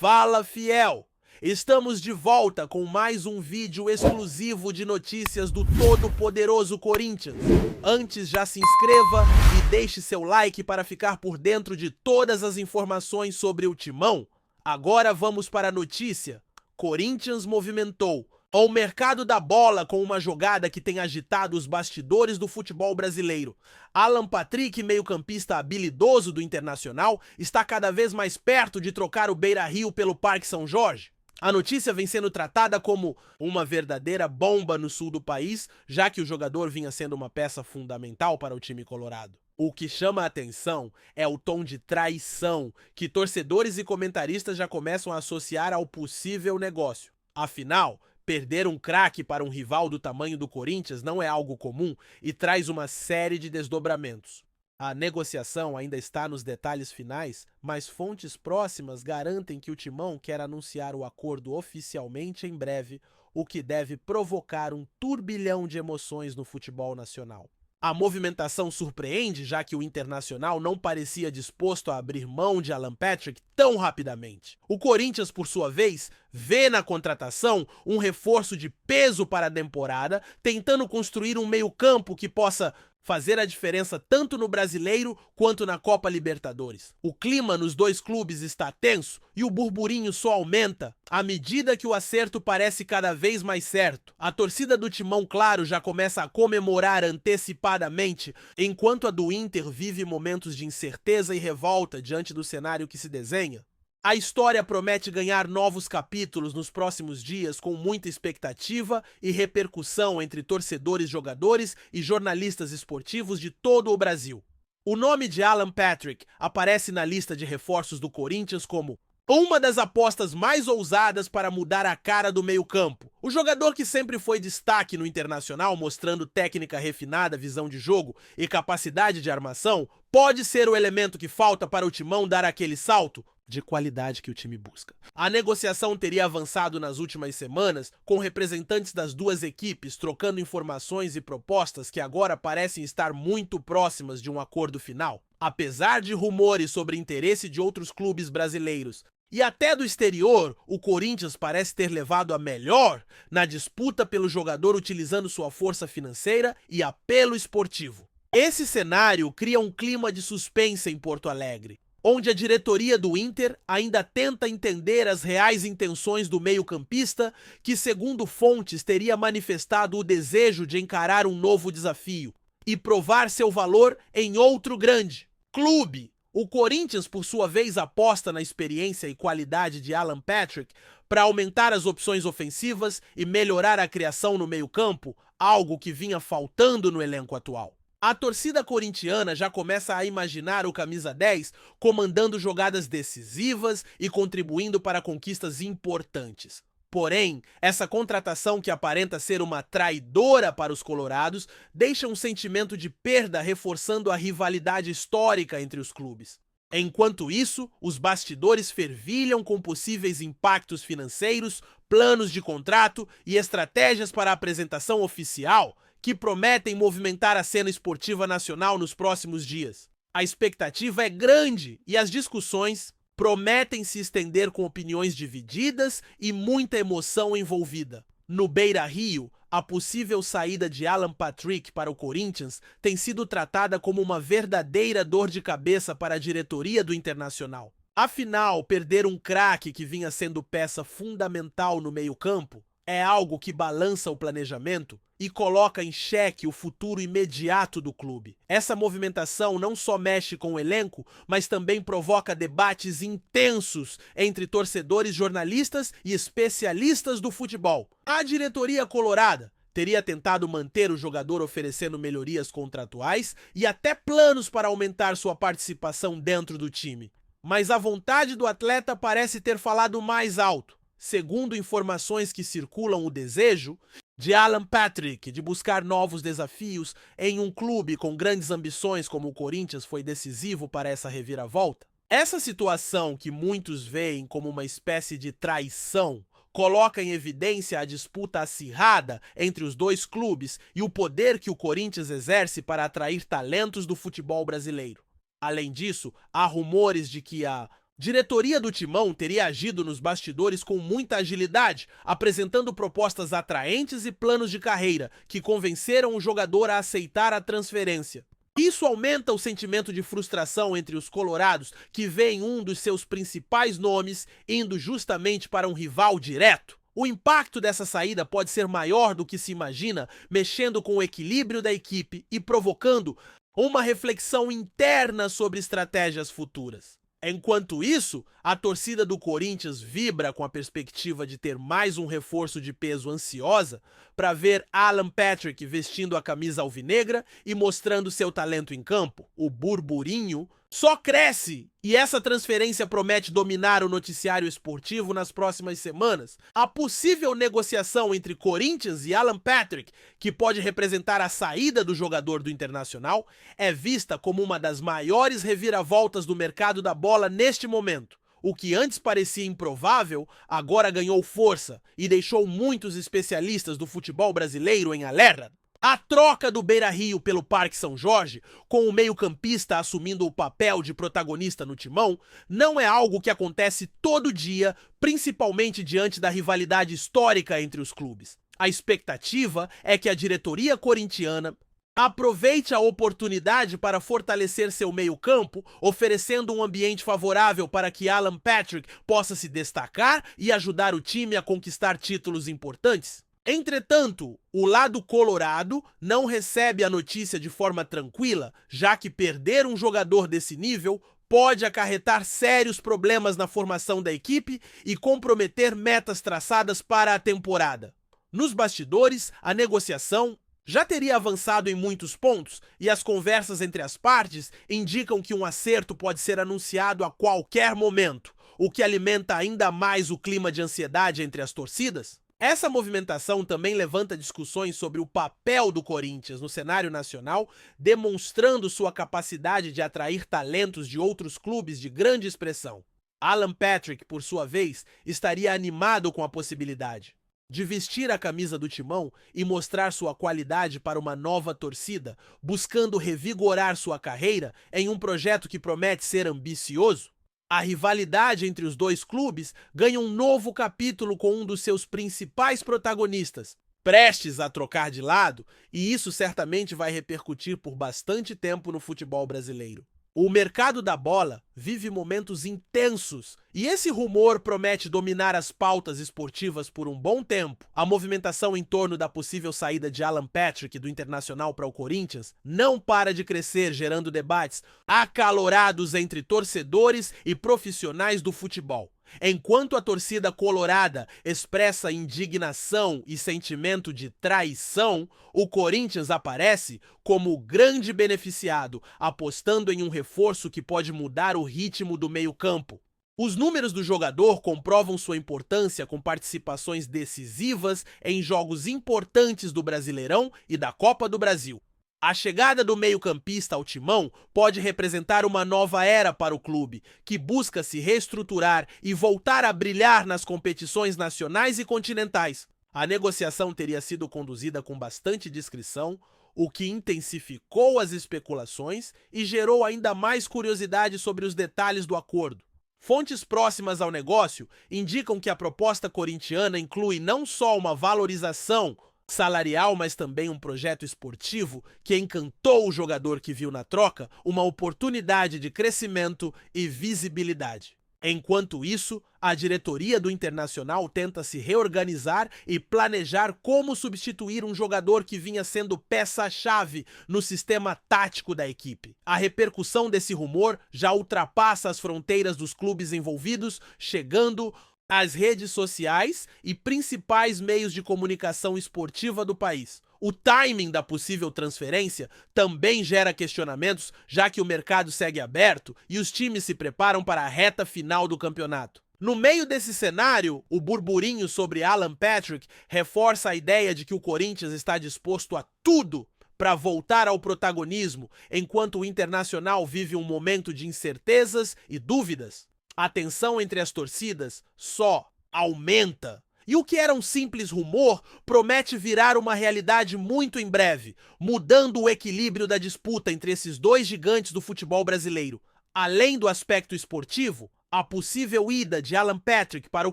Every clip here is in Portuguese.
Fala, fiel! Estamos de volta com mais um vídeo exclusivo de notícias do todo-poderoso Corinthians. Antes, já se inscreva e deixe seu like para ficar por dentro de todas as informações sobre o Timão. Agora vamos para a notícia. Corinthians movimentou o mercado da bola com uma jogada que tem agitado os bastidores do futebol brasileiro. Alan Patrick, meio-campista habilidoso do Internacional, está cada vez mais perto de trocar o Beira-Rio pelo Parque São Jorge. A notícia vem sendo tratada como uma verdadeira bomba no sul do país, já que o jogador vinha sendo uma peça fundamental para o time colorado. O que chama a atenção é o tom de traição que torcedores e comentaristas já começam a associar ao possível negócio. Afinal, perder um craque para um rival do tamanho do Corinthians não é algo comum e traz uma série de desdobramentos. A negociação ainda está nos detalhes finais, mas fontes próximas garantem que o Timão quer anunciar o acordo oficialmente em breve, o que deve provocar um turbilhão de emoções no futebol nacional. A movimentação surpreende, já que o Internacional não parecia disposto a abrir mão de Alan Patrick tão rapidamente. O Corinthians, por sua vez, vê na contratação um reforço de peso para a temporada, tentando construir um meio-campo que possa fazer a diferença tanto no Brasileiro quanto na Copa Libertadores. O clima nos dois clubes está tenso e o burburinho só aumenta à medida que o acerto parece cada vez mais certo. A torcida do Timão, claro, já começa a comemorar antecipadamente, enquanto a do Inter vive momentos de incerteza e revolta diante do cenário que se desenha. A história promete ganhar novos capítulos nos próximos dias com muita expectativa e repercussão entre torcedores, jogadores e jornalistas esportivos de todo o Brasil. O nome de Alan Patrick aparece na lista de reforços do Corinthians como uma das apostas mais ousadas para mudar a cara do meio-campo. O jogador que sempre foi destaque no Internacional, mostrando técnica refinada, visão de jogo e capacidade de armação, pode ser o elemento que falta para o Timão dar aquele salto de qualidade que o time busca. A negociação teria avançado nas últimas semanas, com representantes das duas equipes trocando informações e propostas que agora parecem estar muito próximas de um acordo final. Apesar de rumores sobre interesse de outros clubes brasileiros e até do exterior, o Corinthians parece ter levado a melhor na disputa pelo jogador utilizando sua força financeira e apelo esportivo. Esse cenário cria um clima de suspense em Porto Alegre, onde a diretoria do Inter ainda tenta entender as reais intenções do meio-campista, que, segundo fontes, teria manifestado o desejo de encarar um novo desafio e provar seu valor em outro grande clube. O Corinthians, por sua vez, aposta na experiência e qualidade de Alan Patrick para aumentar as opções ofensivas e melhorar a criação no meio-campo, algo que vinha faltando no elenco atual. A torcida corintiana já começa a imaginar o camisa 10 comandando jogadas decisivas e contribuindo para conquistas importantes. Porém, essa contratação que aparenta ser uma traidora para os colorados deixa um sentimento de perda, reforçando a rivalidade histórica entre os clubes. Enquanto isso, os bastidores fervilham com possíveis impactos financeiros, planos de contrato e estratégias para a apresentação oficial que prometem movimentar a cena esportiva nacional nos próximos dias. A expectativa é grande e as discussões prometem se estender com opiniões divididas e muita emoção envolvida. No Beira-Rio, a possível saída de Alan Patrick para o Corinthians tem sido tratada como uma verdadeira dor de cabeça para a diretoria do Internacional. Afinal, perder um craque que vinha sendo peça fundamental no meio-campo é algo que balança o planejamento e coloca em xeque o futuro imediato do clube. Essa movimentação não só mexe com o elenco, mas também provoca debates intensos entre torcedores, jornalistas e especialistas do futebol. A diretoria colorada teria tentado manter o jogador oferecendo melhorias contratuais e até planos para aumentar sua participação dentro do time. Mas a vontade do atleta parece ter falado mais alto. Segundo informações que circulam, o desejo de Alan Patrick de buscar novos desafios em um clube com grandes ambições como o Corinthians foi decisivo para essa reviravolta. Essa situação, que muitos veem como uma espécie de traição, coloca em evidência a disputa acirrada entre os dois clubes e o poder que o Corinthians exerce para atrair talentos do futebol brasileiro. Além disso, há rumores de que a Diretoria do Timão teria agido nos bastidores com muita agilidade, apresentando propostas atraentes e planos de carreira que convenceram o jogador a aceitar a transferência. Isso aumenta o sentimento de frustração entre os colorados, que veem um dos seus principais nomes indo justamente para um rival direto. O impacto dessa saída pode ser maior do que se imagina, mexendo com o equilíbrio da equipe e provocando uma reflexão interna sobre estratégias futuras. Enquanto isso, a torcida do Corinthians vibra com a perspectiva de ter mais um reforço de peso ansiosa para ver Alan Patrick vestindo a camisa alvinegra e mostrando seu talento em campo. O burburinho só cresce e essa transferência promete dominar o noticiário esportivo nas próximas semanas. A possível negociação entre Corinthians e Alan Patrick, que pode representar a saída do jogador do Internacional, é vista como uma das maiores reviravoltas do mercado da bola neste momento. O que antes parecia improvável, agora ganhou força e deixou muitos especialistas do futebol brasileiro em alerta. A troca do Beira-Rio pelo Parque São Jorge, com o meio-campista assumindo o papel de protagonista no timão, não é algo que acontece todo dia, principalmente diante da rivalidade histórica entre os clubes. A expectativa é que a diretoria corintiana aproveite a oportunidade para fortalecer seu meio-campo, oferecendo um ambiente favorável para que Alan Patrick possa se destacar e ajudar o time a conquistar títulos importantes. Entretanto, o lado colorado não recebe a notícia de forma tranquila, já que perder um jogador desse nível pode acarretar sérios problemas na formação da equipe e comprometer metas traçadas para a temporada. Nos bastidores, a negociação já teria avançado em muitos pontos e as conversas entre as partes indicam que um acerto pode ser anunciado a qualquer momento, o que alimenta ainda mais o clima de ansiedade entre as torcidas. Essa movimentação também levanta discussões sobre o papel do Corinthians no cenário nacional, demonstrando sua capacidade de atrair talentos de outros clubes de grande expressão. Alan Patrick, por sua vez, estaria animado com a possibilidade de vestir a camisa do Timão e mostrar sua qualidade para uma nova torcida, buscando revigorar sua carreira em um projeto que promete ser ambicioso. A rivalidade entre os dois clubes ganha um novo capítulo com um dos seus principais protagonistas, prestes a trocar de lado, e isso certamente vai repercutir por bastante tempo no futebol brasileiro. O mercado da bola vive momentos intensos e esse rumor promete dominar as pautas esportivas por um bom tempo. A movimentação em torno da possível saída de Alan Patrick do Internacional para o Corinthians não para de crescer, gerando debates acalorados entre torcedores e profissionais do futebol. Enquanto a torcida colorada expressa indignação e sentimento de traição, o Corinthians aparece como o grande beneficiado, apostando em um reforço que pode mudar o ritmo do meio-campo. Os números do jogador comprovam sua importância com participações decisivas em jogos importantes do Brasileirão e da Copa do Brasil. A chegada do meio-campista ao timão pode representar uma nova era para o clube, que busca se reestruturar e voltar a brilhar nas competições nacionais e continentais. A negociação teria sido conduzida com bastante discrição, o que intensificou as especulações e gerou ainda mais curiosidade sobre os detalhes do acordo. Fontes próximas ao negócio indicam que a proposta corintiana inclui não só uma valorização salarial, mas também um projeto esportivo que encantou o jogador que viu na troca uma oportunidade de crescimento e visibilidade. Enquanto isso, a diretoria do Internacional tenta se reorganizar e planejar como substituir um jogador que vinha sendo peça-chave no sistema tático da equipe. A repercussão desse rumor já ultrapassa as fronteiras dos clubes envolvidos, chegando às redes sociais e principais meios de comunicação esportiva do país. O timing da possível transferência também gera questionamentos, já que o mercado segue aberto e os times se preparam para a reta final do campeonato. No meio desse cenário, o burburinho sobre Alan Patrick reforça a ideia de que o Corinthians está disposto a tudo para voltar ao protagonismo, enquanto o Internacional vive um momento de incertezas e dúvidas. A tensão entre as torcidas só aumenta. E o que era um simples rumor promete virar uma realidade muito em breve, mudando o equilíbrio da disputa entre esses dois gigantes do futebol brasileiro. Além do aspecto esportivo, A possível ida de Alan Patrick para o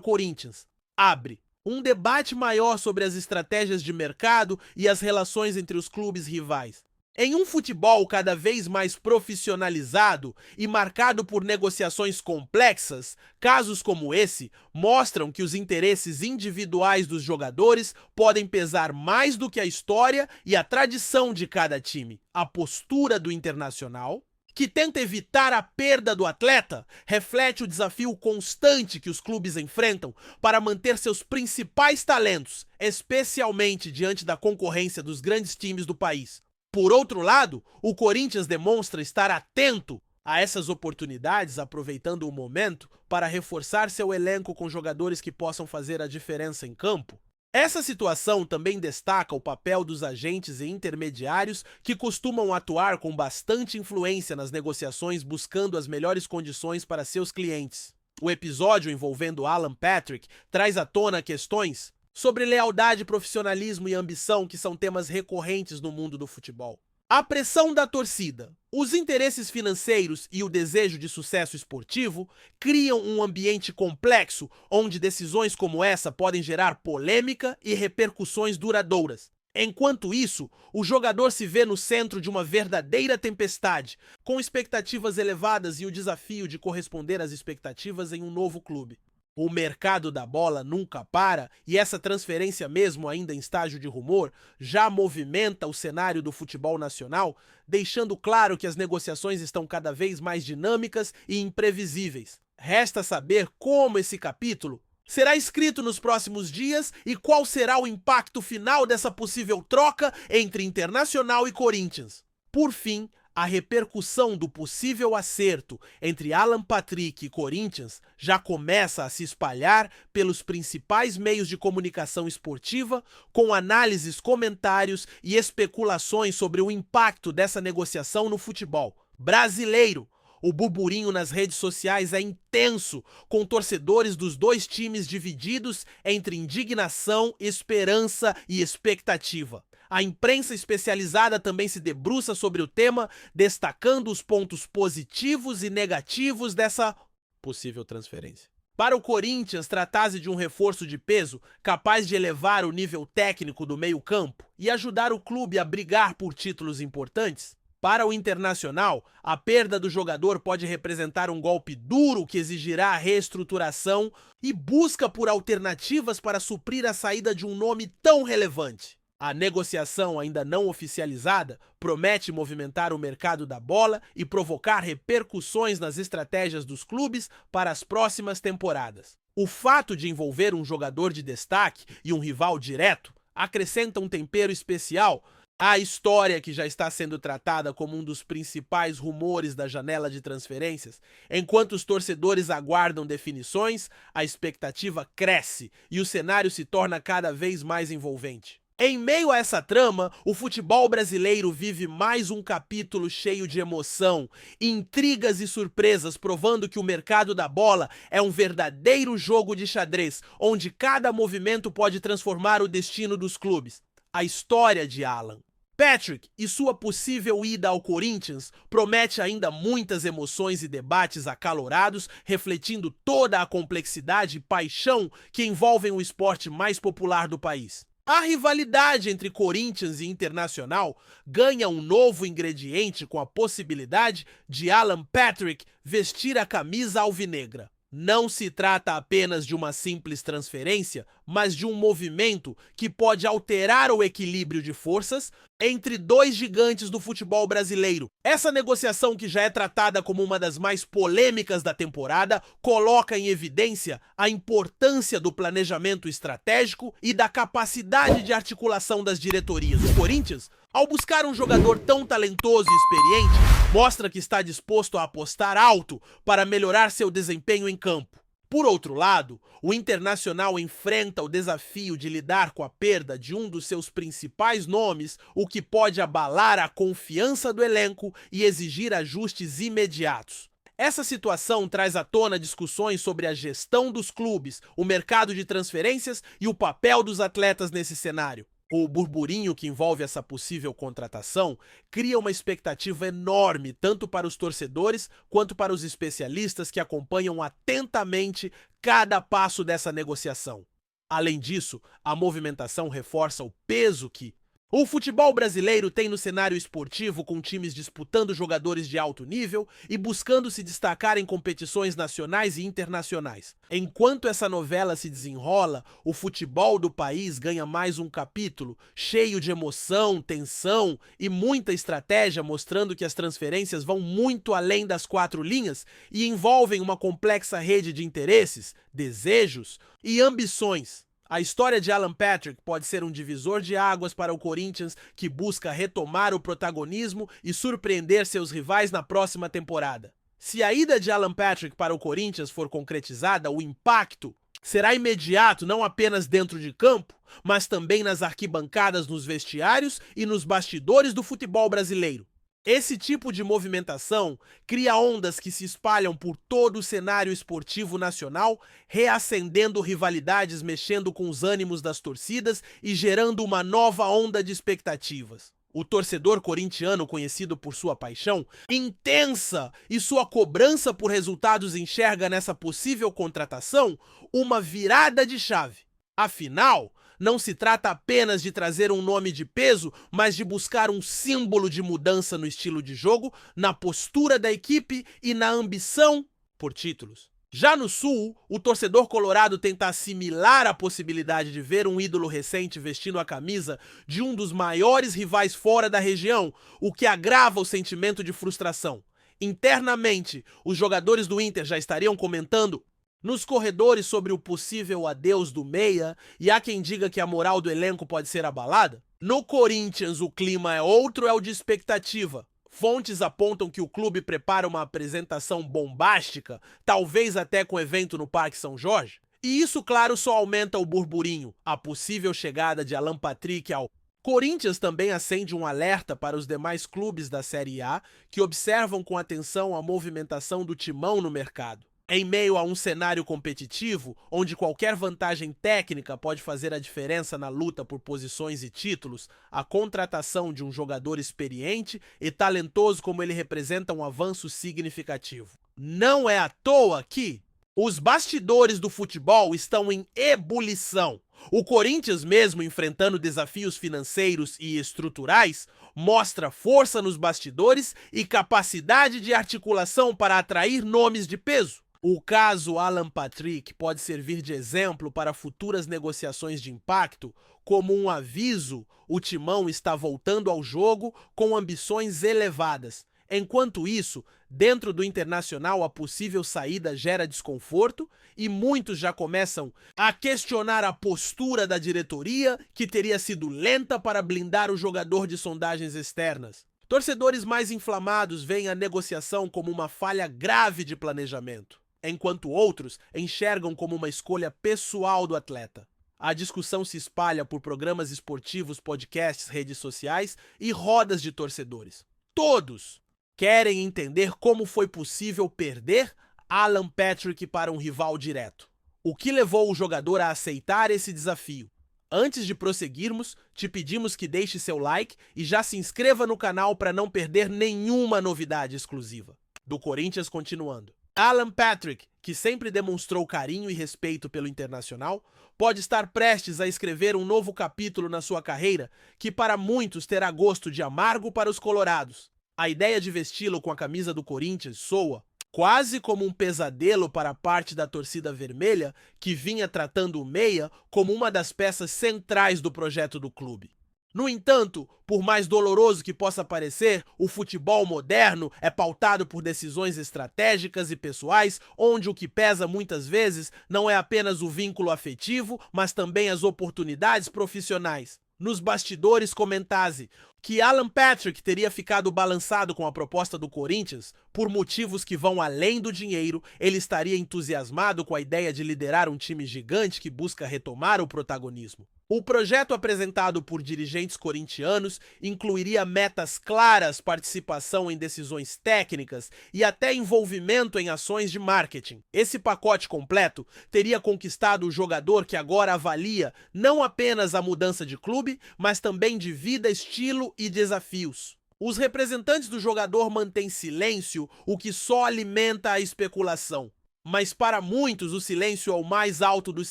Corinthians abre um debate maior sobre as estratégias de mercado e as relações entre os clubes rivais. Em um futebol cada vez mais profissionalizado e marcado por negociações complexas, casos como esse mostram que os interesses individuais dos jogadores podem pesar mais do que a história e a tradição de cada time. A postura do Internacional, que tenta evitar a perda do atleta, reflete o desafio constante que os clubes enfrentam para manter seus principais talentos, especialmente diante da concorrência dos grandes times do país. Por outro lado, o Corinthians demonstra estar atento a essas oportunidades, aproveitando o momento para reforçar seu elenco com jogadores que possam fazer a diferença em campo. Essa situação também destaca o papel dos agentes e intermediários que costumam atuar com bastante influência nas negociações buscando as melhores condições para seus clientes. O episódio envolvendo Alan Patrick traz à tona questões sobre lealdade, profissionalismo e ambição, que são temas recorrentes no mundo do futebol. A pressão da torcida, os interesses financeiros e o desejo de sucesso esportivo criam um ambiente complexo onde decisões como essa podem gerar polêmica e repercussões duradouras. Enquanto isso, o jogador se vê no centro de uma verdadeira tempestade, com expectativas elevadas e o desafio de corresponder às expectativas em um novo clube. O mercado da bola nunca para e essa transferência, mesmo ainda em estágio de rumor, já movimenta o cenário do futebol nacional, deixando claro que as negociações estão cada vez mais dinâmicas e imprevisíveis. Resta saber como esse capítulo será escrito nos próximos dias e qual será o impacto final dessa possível troca entre Internacional e Corinthians. Por fim, a repercussão do possível acerto entre Alan Patrick e Corinthians já começa a se espalhar pelos principais meios de comunicação esportiva, com análises, comentários e especulações sobre o impacto dessa negociação no futebol brasileiro. O burburinho nas redes sociais é intenso, com torcedores dos dois times divididos entre indignação, esperança e expectativa. A imprensa especializada também se debruça sobre o tema, destacando os pontos positivos e negativos dessa possível transferência. Para o Corinthians, trata-se de um reforço de peso capaz de elevar o nível técnico do meio-campo e ajudar o clube a brigar por títulos importantes. Para o Internacional, a perda do jogador pode representar um golpe duro que exigirá reestruturação e busca por alternativas para suprir a saída de um nome tão relevante. A negociação ainda não oficializada promete movimentar o mercado da bola e provocar repercussões nas estratégias dos clubes para as próximas temporadas. O fato de envolver um jogador de destaque e um rival direto acrescenta um tempero especial à história que já está sendo tratada como um dos principais rumores da janela de transferências. Enquanto os torcedores aguardam definições, a expectativa cresce e o cenário se torna cada vez mais envolvente. Em meio a essa trama, o futebol brasileiro vive mais um capítulo cheio de emoção, intrigas e surpresas, provando que o mercado da bola é um verdadeiro jogo de xadrez, onde cada movimento pode transformar o destino dos clubes. A história de Alan Patrick e sua possível ida ao Corinthians promete ainda muitas emoções e debates acalorados, refletindo toda a complexidade e paixão que envolvem o esporte mais popular do país. A rivalidade entre Corinthians e Internacional ganha um novo ingrediente com a possibilidade de Alan Patrick vestir a camisa alvinegra. Não se trata apenas de uma simples transferência, mas de um movimento que pode alterar o equilíbrio de forças entre dois gigantes do futebol brasileiro. Essa negociação, que já é tratada como uma das mais polêmicas da temporada, coloca em evidência a importância do planejamento estratégico e da capacidade de articulação das diretorias. O Corinthians, ao buscar um jogador tão talentoso e experiente, mostra que está disposto a apostar alto para melhorar seu desempenho em campo. Por outro lado, o Internacional enfrenta o desafio de lidar com a perda de um dos seus principais nomes, o que pode abalar a confiança do elenco e exigir ajustes imediatos. Essa situação traz à tona discussões sobre a gestão dos clubes, o mercado de transferências e o papel dos atletas nesse cenário. O burburinho que envolve essa possível contratação cria uma expectativa enorme tanto para os torcedores quanto para os especialistas que acompanham atentamente cada passo dessa negociação. Além disso, a movimentação reforça o peso que o futebol brasileiro tem no cenário esportivo, com times disputando jogadores de alto nível e buscando se destacar em competições nacionais e internacionais. Enquanto essa novela se desenrola, o futebol do país ganha mais um capítulo, cheio de emoção, tensão e muita estratégia, mostrando que as transferências vão muito além das quatro linhas e envolvem uma complexa rede de interesses, desejos e ambições. A história de Alan Patrick pode ser um divisor de águas para o Corinthians, que busca retomar o protagonismo e surpreender seus rivais na próxima temporada. Se a ida de Alan Patrick para o Corinthians for concretizada, o impacto será imediato não apenas dentro de campo, mas também nas arquibancadas, nos vestiários e nos bastidores do futebol brasileiro. Esse tipo de movimentação cria ondas que se espalham por todo o cenário esportivo nacional, reacendendo rivalidades, mexendo com os ânimos das torcidas e gerando uma nova onda de expectativas. O torcedor corintiano, conhecido por sua paixão intensa e sua cobrança por resultados, enxerga nessa possível contratação uma virada de chave. Afinal, não se trata apenas de trazer um nome de peso, mas de buscar um símbolo de mudança no estilo de jogo, na postura da equipe e na ambição por títulos. Já no Sul, o torcedor colorado tenta assimilar a possibilidade de ver um ídolo recente vestindo a camisa de um dos maiores rivais fora da região, o que agrava o sentimento de frustração. Internamente, os jogadores do Inter já estariam comentando nos corredores sobre o possível adeus do meia, e há quem diga que a moral do elenco pode ser abalada. No Corinthians, o clima é outro, é o de expectativa. Fontes apontam que o clube prepara uma apresentação bombástica, talvez até com evento no Parque São Jorge. E isso, claro, só aumenta o burburinho. A possível chegada de Alan Patrick ao Corinthians também acende um alerta para os demais clubes da Série A, que observam com atenção a movimentação do timão no mercado. Em meio a um cenário competitivo, onde qualquer vantagem técnica pode fazer a diferença na luta por posições e títulos, a contratação de um jogador experiente e talentoso como ele representa um avanço significativo. Não é à toa que os bastidores do futebol estão em ebulição. O Corinthians, mesmo enfrentando desafios financeiros e estruturais, mostra força nos bastidores e capacidade de articulação para atrair nomes de peso. O caso Alan Patrick pode servir de exemplo para futuras negociações de impacto. Como um aviso, o timão está voltando ao jogo com ambições elevadas. Enquanto isso, dentro do Internacional, a possível saída gera desconforto e muitos já começam a questionar a postura da diretoria, que teria sido lenta para blindar o jogador de sondagens externas. Torcedores mais inflamados veem a negociação como uma falha grave de planejamento, enquanto outros enxergam como uma escolha pessoal do atleta. A discussão se espalha por programas esportivos, podcasts, redes sociais e rodas de torcedores. Todos querem entender como foi possível perder Alan Patrick para um rival direto. O que levou o jogador a aceitar esse desafio? Antes de prosseguirmos, te pedimos que deixe seu like e já se inscreva no canal para não perder nenhuma novidade exclusiva. Do Corinthians continuando. Alan Patrick, que sempre demonstrou carinho e respeito pelo Internacional, pode estar prestes a escrever um novo capítulo na sua carreira que para muitos terá gosto de amargo para os colorados. A ideia de vesti-lo com a camisa do Corinthians soa quase como um pesadelo para parte da torcida vermelha, que vinha tratando o meia como uma das peças centrais do projeto do clube. No entanto, por mais doloroso que possa parecer, o futebol moderno é pautado por decisões estratégicas e pessoais, onde o que pesa muitas vezes não é apenas o vínculo afetivo, mas também as oportunidades profissionais. Nos bastidores, comentaze que Alan Patrick teria ficado balançado com a proposta do Corinthians por motivos que vão além do dinheiro. Ele estaria entusiasmado com a ideia de liderar um time gigante que busca retomar o protagonismo. O projeto apresentado por dirigentes corintianos incluiria metas claras, participação em decisões técnicas e até envolvimento em ações de marketing. Esse pacote completo teria conquistado o jogador que agora avalia não apenas a mudança de clube, mas também de vida, estilo e desafios. Os representantes do jogador mantêm silêncio, o que só alimenta a especulação. Mas para muitos o silêncio é o mais alto dos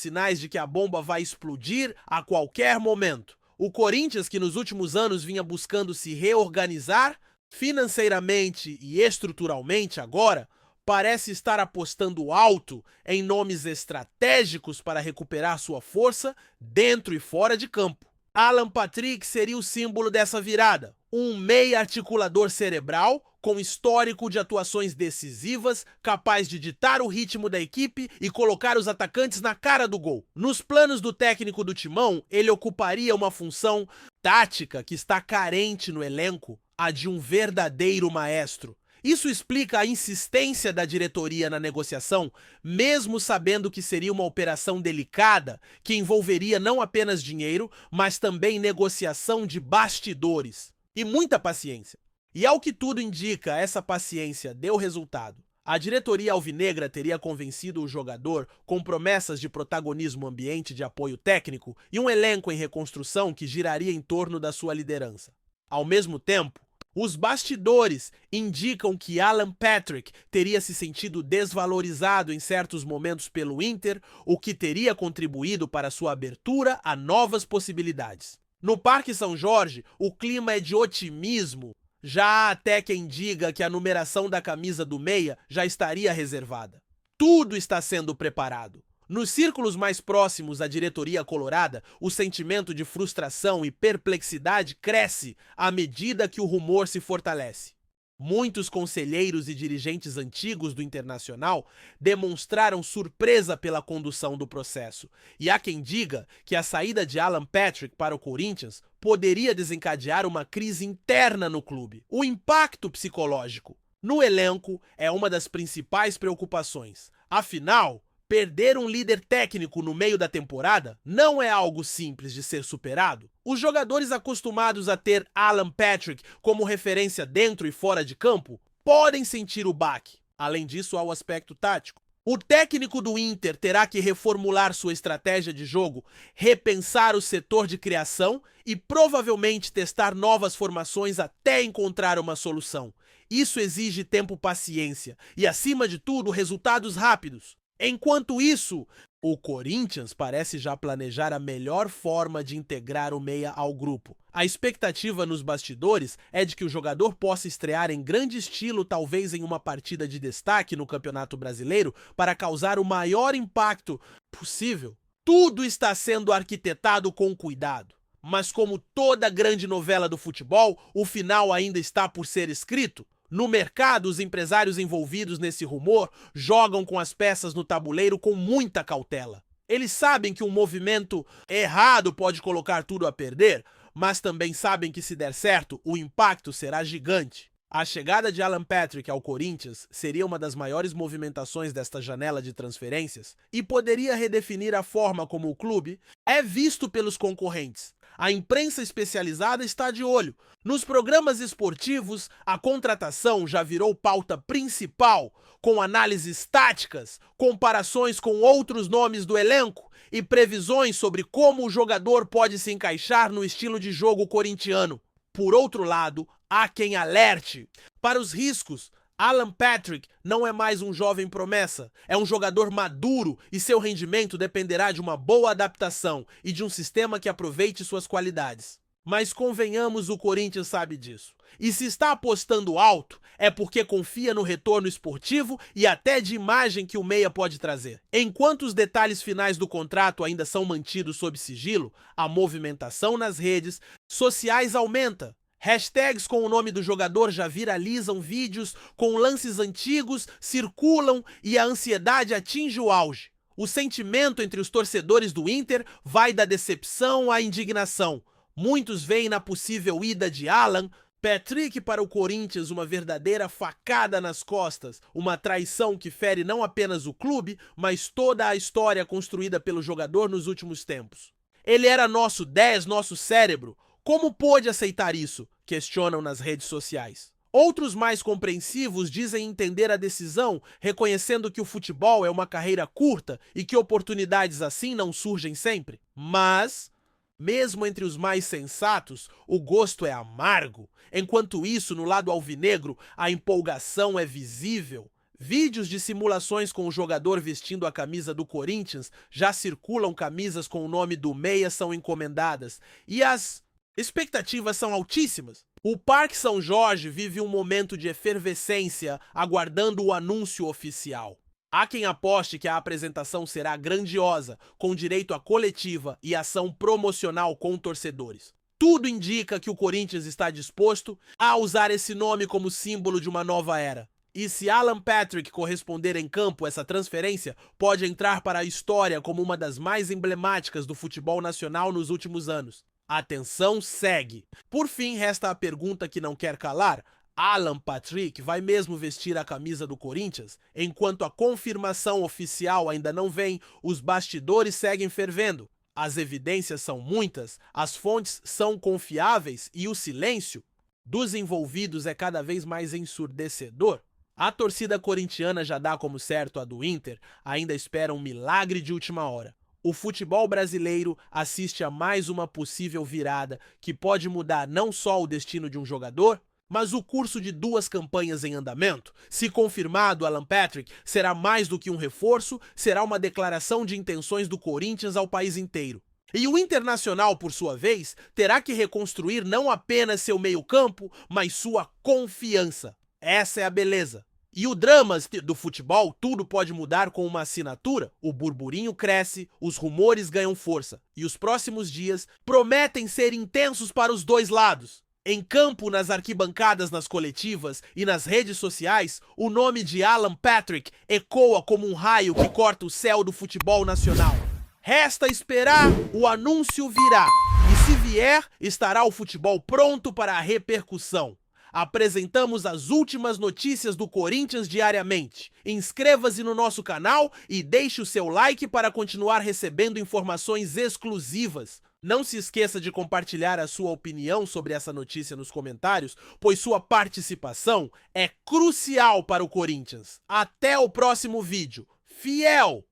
sinais de que a bomba vai explodir a qualquer momento. O Corinthians, que nos últimos anos vinha buscando se reorganizar financeiramente e estruturalmente agora, parece estar apostando alto em nomes estratégicos para recuperar sua força dentro e fora de campo. Alan Patrick seria o símbolo dessa virada, um meia articulador cerebral com histórico de atuações decisivas, capaz de ditar o ritmo da equipe e colocar os atacantes na cara do gol. Nos planos do técnico do Timão, ele ocuparia uma função tática que está carente no elenco, a de um verdadeiro maestro. Isso explica a insistência da diretoria na negociação, mesmo sabendo que seria uma operação delicada que envolveria não apenas dinheiro, mas também negociação de bastidores. E muita paciência. E ao que tudo indica, essa paciência deu resultado. A diretoria alvinegra teria convencido o jogador com promessas de protagonismo ambiente de apoio técnico e um elenco em reconstrução que giraria em torno da sua liderança. Ao mesmo tempo, os bastidores indicam que Alan Patrick teria se sentido desvalorizado em certos momentos pelo Inter, o que teria contribuído para sua abertura a novas possibilidades. No Parque São Jorge, o clima é de otimismo. Já há até quem diga que a numeração da camisa do meia já estaria reservada. Tudo está sendo preparado. Nos círculos mais próximos à diretoria colorada, o sentimento de frustração e perplexidade cresce à medida que o rumor se fortalece. Muitos conselheiros e dirigentes antigos do Internacional demonstraram surpresa pela condução do processo, e há quem diga que a saída de Alan Patrick para o Corinthians poderia desencadear uma crise interna no clube. O impacto psicológico no elenco é uma das principais preocupações. Afinal, perder um líder técnico no meio da temporada não é algo simples de ser superado. Os jogadores acostumados a ter Alan Patrick como referência dentro e fora de campo podem sentir o baque. Além disso, há o aspecto tático. O técnico do Inter terá que reformular sua estratégia de jogo, repensar o setor de criação e provavelmente testar novas formações até encontrar uma solução. Isso exige tempo, paciência e, acima de tudo, resultados rápidos. Enquanto isso, o Corinthians parece já planejar a melhor forma de integrar o meia ao grupo. A expectativa nos bastidores é de que o jogador possa estrear em grande estilo, talvez em uma partida de destaque no Campeonato Brasileiro, para causar o maior impacto possível. Tudo está sendo arquitetado com cuidado. Mas como toda grande novela do futebol, o final ainda está por ser escrito. No mercado, os empresários envolvidos nesse rumor jogam com as peças no tabuleiro com muita cautela. Eles sabem que um movimento errado pode colocar tudo a perder, mas também sabem que se der certo, o impacto será gigante. A chegada de Alan Patrick ao Corinthians seria uma das maiores movimentações desta janela de transferências e poderia redefinir a forma como o clube é visto pelos concorrentes. A imprensa especializada está de olho. Nos programas esportivos, a contratação já virou pauta principal, com análises táticas, comparações com outros nomes do elenco e previsões sobre como o jogador pode se encaixar no estilo de jogo corintiano. Por outro lado, há quem alerte para os riscos. Alan Patrick não é mais um jovem promessa, é um jogador maduro e seu rendimento dependerá de uma boa adaptação e de um sistema que aproveite suas qualidades. Mas convenhamos, o Corinthians sabe disso. E se está apostando alto, é porque confia no retorno esportivo e até de imagem que o meia pode trazer. Enquanto os detalhes finais do contrato ainda são mantidos sob sigilo, a movimentação nas redes sociais aumenta. Hashtags com o nome do jogador já viralizam, vídeos com lances antigos circulam e a ansiedade atinge o auge. O sentimento entre os torcedores do Inter vai da decepção à indignação. Muitos veem na possível ida de Alan Patrick para o Corinthians uma verdadeira facada nas costas, uma traição que fere não apenas o clube, mas toda a história construída pelo jogador nos últimos tempos. Ele era nosso 10, nosso cérebro. Como pôde aceitar isso? Questionam nas redes sociais. Outros mais compreensivos dizem entender a decisão, reconhecendo que o futebol é uma carreira curta e que oportunidades assim não surgem sempre. Mas, mesmo entre os mais sensatos, o gosto é amargo. Enquanto isso, no lado alvinegro, a empolgação é visível. Vídeos de simulações com o jogador vestindo a camisa do Corinthians já circulam, camisas com o nome do meia são encomendadas e as expectativas são altíssimas. O Parque São Jorge vive um momento de efervescência, aguardando o anúncio oficial. Há quem aposte que a apresentação será grandiosa, com direito à coletiva e ação promocional com torcedores. Tudo indica que o Corinthians está disposto a usar esse nome como símbolo de uma nova era. E se Alan Patrick corresponder em campo, essa transferência pode entrar para a história como uma das mais emblemáticas do futebol nacional nos últimos anos. A tensão segue. Por fim, resta a pergunta que não quer calar. Alan Patrick vai mesmo vestir a camisa do Corinthians? Enquanto a confirmação oficial ainda não vem, os bastidores seguem fervendo. As evidências são muitas, as fontes são confiáveis e o silêncio dos envolvidos é cada vez mais ensurdecedor. A torcida corintiana já dá como certo a do Inter, ainda espera um milagre de última hora. O futebol brasileiro assiste a mais uma possível virada que pode mudar não só o destino de um jogador, mas o curso de 2 campanhas em andamento. Se confirmado, Alan Patrick será mais do que um reforço, será uma declaração de intenções do Corinthians ao país inteiro. E o Internacional, por sua vez, terá que reconstruir não apenas seu meio-campo, mas sua confiança. Essa é a beleza. E o drama do futebol, tudo pode mudar com uma assinatura. O burburinho cresce, os rumores ganham força. E os próximos dias prometem ser intensos para os dois lados. Em campo, nas arquibancadas, nas coletivas e nas redes sociais, o nome de Alan Patrick ecoa como um raio que corta o céu do futebol nacional. Resta esperar, o anúncio virá. E se vier, estará o futebol pronto para a repercussão. Apresentamos as últimas notícias do Corinthians diariamente. Inscreva-se no nosso canal e deixe o seu like para continuar recebendo informações exclusivas. Não se esqueça de compartilhar a sua opinião sobre essa notícia nos comentários, pois sua participação é crucial para o Corinthians. Até o próximo vídeo. Fiel!